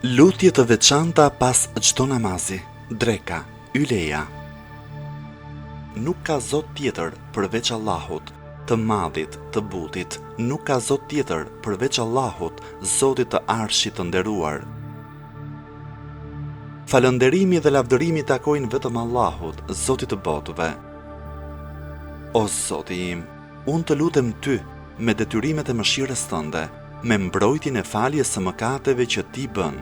Lutje të veçanta pas çdo namazi. Dreka, yleja. Nuk ka Zot tjetër përveç Allahut, të madhit, të butit. Nuk ka Zot tjetër përveç Allahut, Zotit të Arshit të nderuar. Falënderimi dhe lavdërimi takojnë vetëm Allahut, Zotit të botëve. O Zoti im, unë të lutem ty me detyrimet e mëshirës tënde, me mbrojtjen e faljes së mëkateve që ti bën.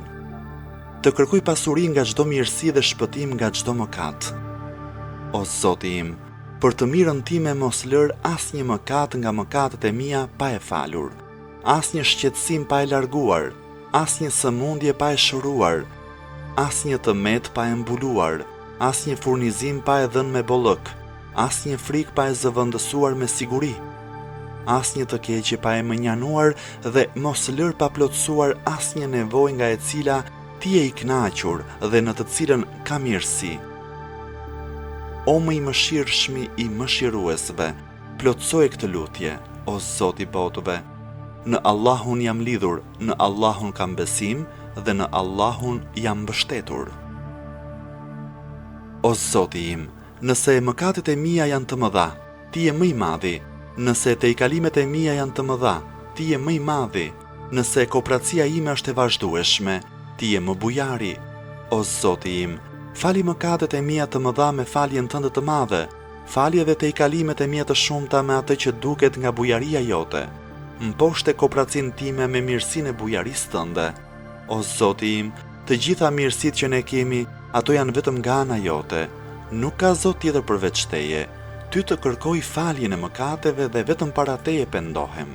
Të kërkoj pasuri nga çdo mirësi dhe shpëtim nga çdo mëkat. O Zoti im, për të mirën time mos lër asnjë mëkat nga mëkatet e mia pa e falur, asnjë shqetësim pa e larguar, asnjë sëmundje pa e shëruar, asnjë tëmet pa e mbuluar, asnjë furnizim pa e dhënë me bollëk, asnjë frikë pa e zëvendësuar me siguri, asnjë të keqje pa e mënjanuar dhe mos lër pa plotësuar asnjë nevojë nga e cila ti je i kënaqur dhe në të cilën ka mirësi. O më i mëshirshmi i mëshiruesve, plotësoje këtë lutje, o Zot i botëve. Në Allahun jam lidhur, në Allahun kam besim dhe në Allahun jam mbështetur. O Zoti im, nëse mëkatet e mia janë të mëdha, ti je më i madhi. Nëse tejkalimet e mia janë të mëdha, ti je më i madhi. Nëse kooperacia ime është e vazhdueshme, ti je më bujari. O Zoti im, fali mëkatet e mia të mëdha me faljen tënde të madhe, fali edhe tejkalimet e mia të shumta me atë që duket nga bujaria jote. Mposhte kooperacinë time me mirësinë e bujarisë tënde. O Zoti im, të gjitha mirësitë që ne kemi, ato janë vetëm nga ana jote. Nuk ka Zot tjetër përveç teje. Ty të kërkoj faljen e mëkateve dhe vetëm para teje pendohem.